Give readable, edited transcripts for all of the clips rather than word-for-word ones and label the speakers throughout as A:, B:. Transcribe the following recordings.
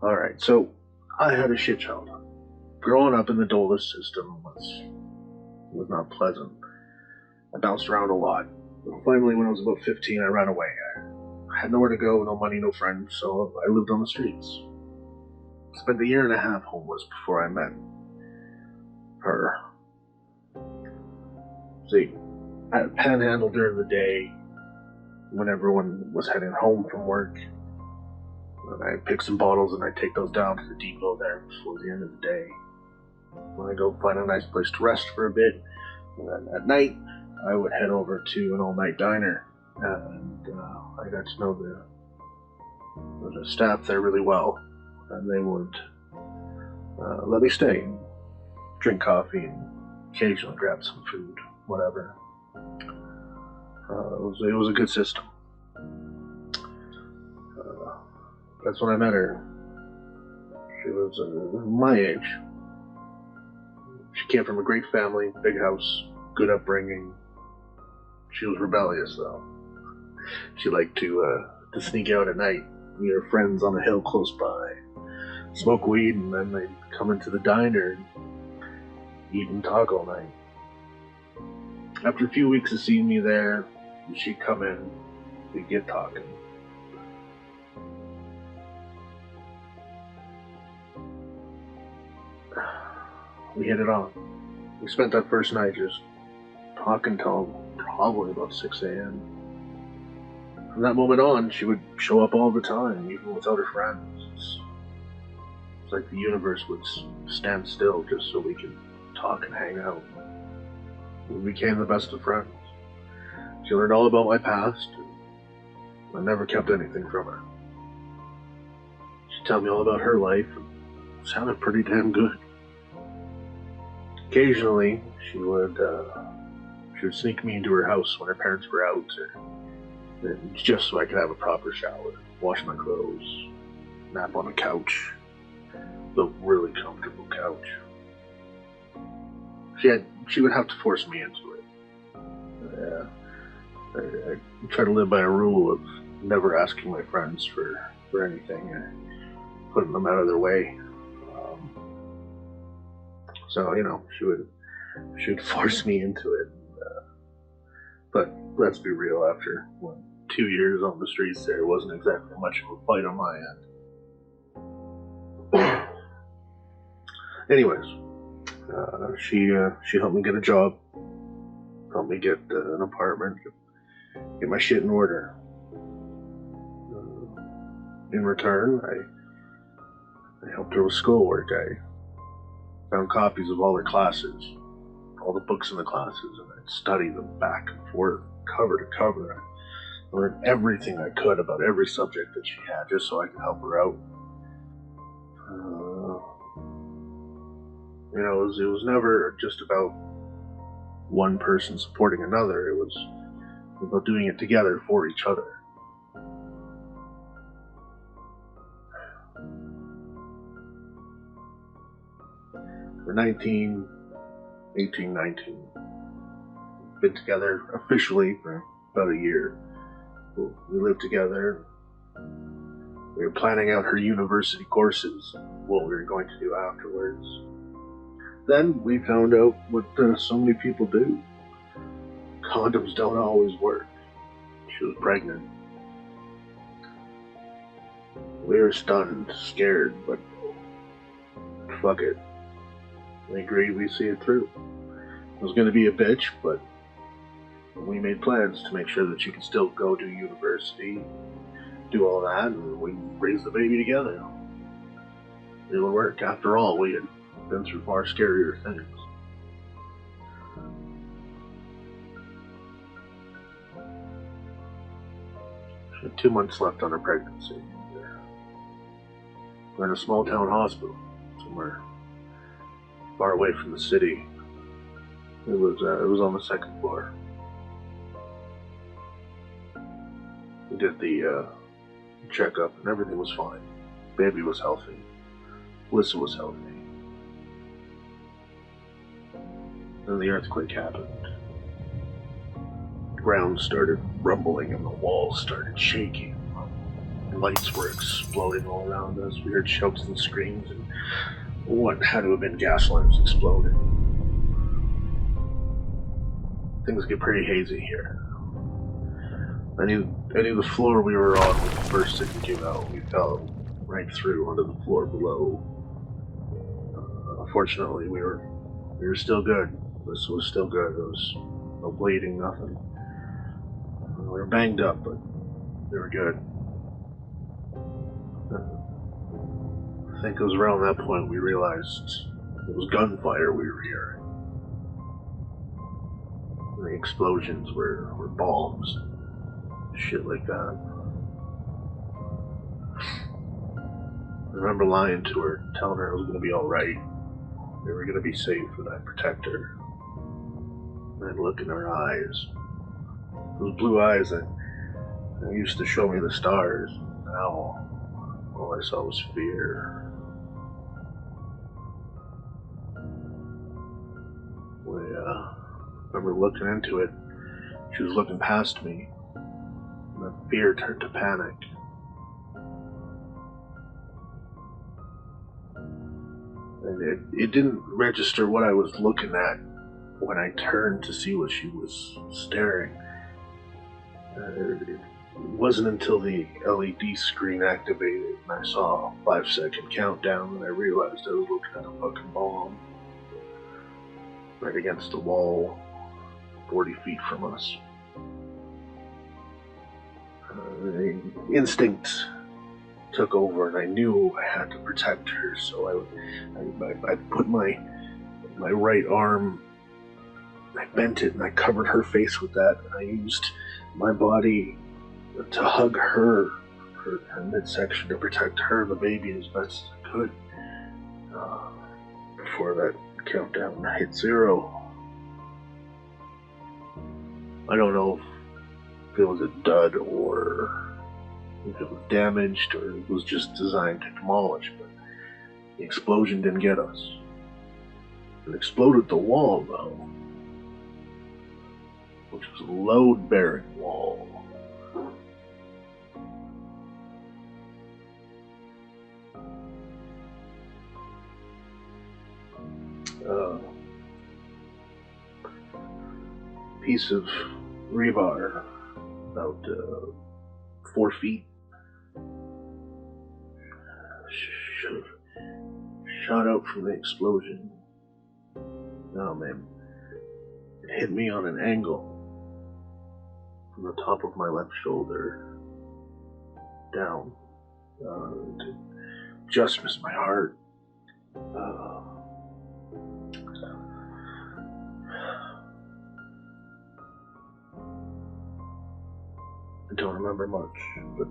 A: Alright, so I had a shit childhood. Growing up in the Dulles system was not pleasant. I bounced around a lot. Finally, when I was about 15, I ran away. I had nowhere to go, no money, no friends, so I lived on the streets. Spent a year and a half homeless before I met her. See, I had a panhandle during the day when everyone was heading home from work. And I'd pick some bottles and I'd take those down to the depot there before the end of the day. When I go find a nice place to rest for a bit, and then at night I would head over to an all-night diner, and I got to know the staff there really well, and they would let me stay and drink coffee and occasionally grab some food, whatever. It was a good system. That's when I met her. She was my age. She came from a great family, big house, good upbringing. She was rebellious, though. She liked to sneak out at night, meet her friends on a hill close by, smoke weed, and then they'd come into the diner and eat and talk all night. After a few weeks of seeing me there, she'd come in, we'd get talking. We hit it on. We spent that first night just talking till probably about 6 a.m. From that moment on, she would show up all the time, even without her friends. It's like the universe would stand still just so we could talk and hang out. We became the best of friends. She learned all about my past, and I never kept anything from her. She'd tell me all about her life, and it sounded pretty damn good. Occasionally, she would sneak me into her house when her parents were out, just so I could have a proper shower, wash my clothes, nap on a couch, the really comfortable couch. She would have to force me into it. I try to live by a rule of never asking my friends for anything, or putting them out of their way. So, she would force me into it. But let's be real, after 2 years on the streets there, wasn't exactly much of a fight on my end. Anyways, she helped me get a job, helped me get an apartment, get my shit in order. In return, I helped her with schoolwork. I found copies of all her classes, all the books in the classes, and I'd study them back and forth, cover to cover. I learned everything I could about every subject that she had, just so I could help her out. It was never just about one person supporting another. It was about doing it together for each other. We're 19, 18, 19. Been together officially for about a year. We lived together. We were planning out her university courses, what we were going to do afterwards. Then we found out what so many people do. Condoms don't always work. She was pregnant. We were stunned, scared, but fuck it. We agreed we'd see it through. It was going to be a bitch, but we made plans to make sure that she could still go to university, do all that, and we raised the baby together. It would work. After all, we had been through far scarier things. She had 2 months left on her pregnancy. We're in a small town hospital, somewhere far away from the city. It was on the 2nd floor. We did the checkup and everything was fine. Baby was healthy. Lyssa was healthy. Then the earthquake happened. The ground started rumbling and the walls started shaking. lights were exploding all around us. We heard shouts and screams, and what had to have been gas lamps exploding. Things get pretty hazy here. I knew the floor we were on was the first thing to give out. We fell right through onto the floor below. Fortunately, we were still good. This was still good. There was no bleeding, nothing. We were banged up, but we were good. I think it was around that point we realized it was gunfire we were hearing. And the explosions were bombs. Shit like that. I remember lying to her, telling her it was going to be alright. We were going to be safe, and I'd protect her. And I'd look in her eyes. Those blue eyes that used to show me the stars. Now, all I saw was fear. I remember looking into it. She was looking past me. And the fear turned to panic. And it didn't register what I was looking at when I turned to see what she was staring. It wasn't until the LED screen activated and I saw a 5-second countdown that I realized I was looking at a fucking bomb. Right against the wall, 40 feet from us. The instinct took over, and I knew I had to protect her. So I put my right arm, I bent it, and I covered her face with that. I used my body to hug her midsection to protect her and the baby as best as I could. Before that countdown hit 0. I don't know if it was a dud or if it was damaged or it was just designed to demolish, but the explosion didn't get us. It exploded the wall, though, which was a load-bearing wall. Piece of rebar about 4 feet shot out from the explosion. Oh man, it hit me on an angle from the top of my left shoulder down. It just missed my heart. I don't remember much, but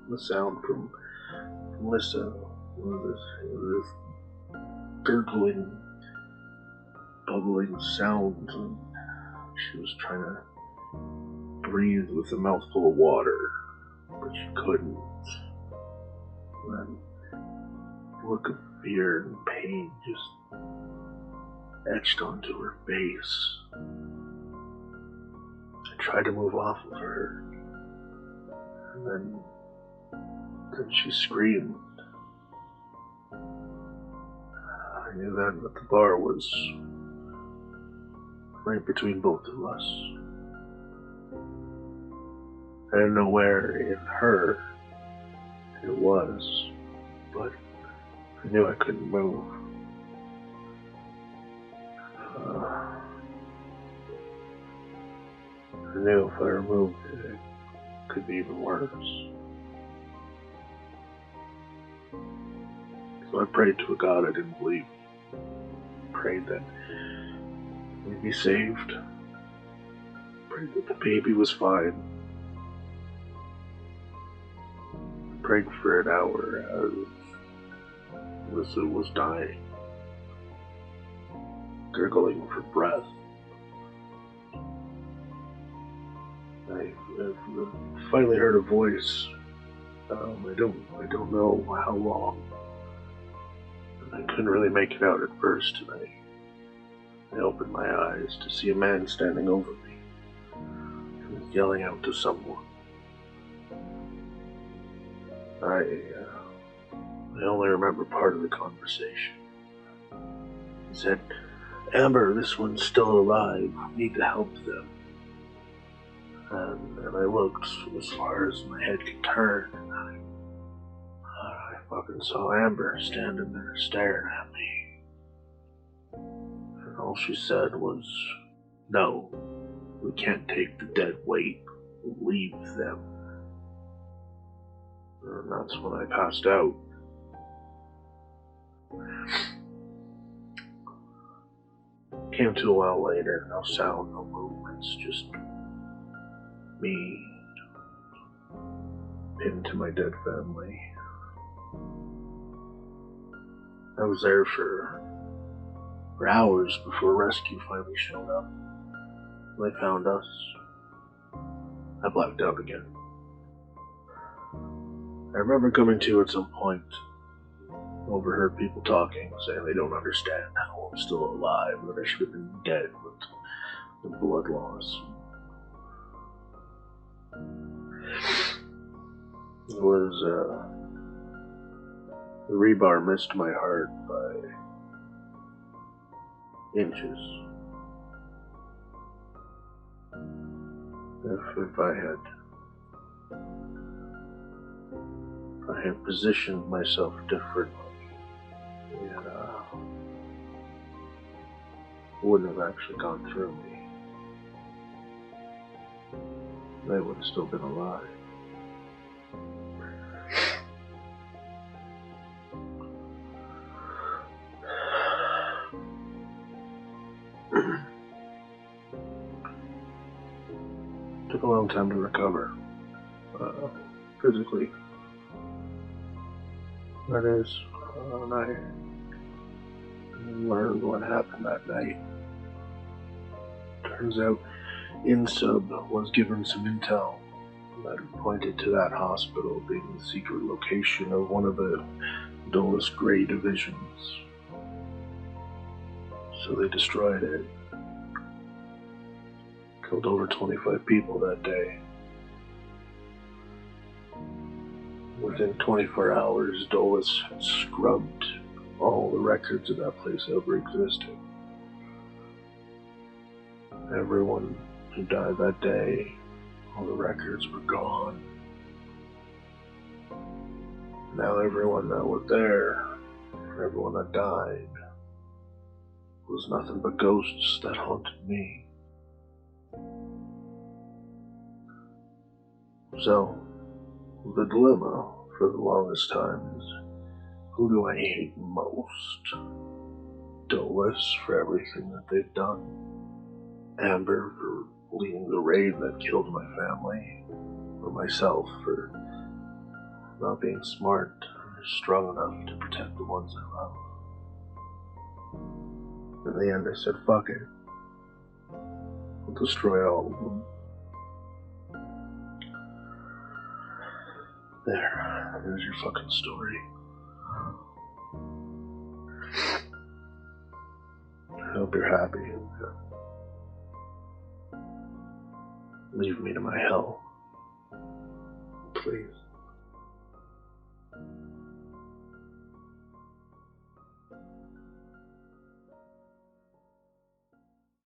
A: the sound from Lyssa was this gurgling, bubbling sound, and she was trying to breathe with a mouthful of water, but she couldn't. And then a look of fear and pain just etched onto her face. I tried to move off of her, and then she screamed. I knew then that the bar was right between both of us. I didn't know where in her it was, but I knew I couldn't move. I knew if I removed it, it could be even worse. So I prayed to a God I didn't believe. Prayed that we'd be saved. Prayed that the baby was fine. Prayed for an hour as Lyssa was dying, gurgling for breath. I finally heard a voice. I don't know how long. I couldn't really make it out at first, and I opened my eyes to see a man standing over me. He was yelling out to someone. I only remember part of the conversation. He said, "Amber, this one's still alive. We need to help them." And I looked as far as my head could turn, and I fucking saw Amber standing there staring at me. And all she said was, "No, we can't take the dead weight. Leave them." And that's when I passed out. Came to a while later, no sound, no movements, just me pinned to my dead family. I was there for hours before rescue finally showed up. They found us. I blacked out again. I remember coming to at some point, overheard people talking, saying they don't understand how I'm still alive, that I should have been dead with the blood loss. It was, the rebar missed my heart by inches. If I had positioned myself differently, it wouldn't have actually gone through me. They would have still been alive. Took a long time to recover, physically. That is, and I learned what happened that night. Turns out, InSub was given some intel that pointed to that hospital being the secret location of one of the dullest Grey divisions. So they destroyed it. Killed over 25 people that day. Within 24 hours, Dulles had scrubbed all the records of that place ever existed. Everyone who died that day, all the records were gone. Now everyone that was there, everyone that died, was nothing but ghosts that haunted me. So, the dilemma for the longest time is, who do I hate most? Dulles for everything that they've done, Amber for leading the raid that killed my family, or myself for not being smart or strong enough to protect the ones I love. In the end I said, fuck it. I'll destroy all of them. There's your fucking story. I hope you're happy. Leave me to my hell, please.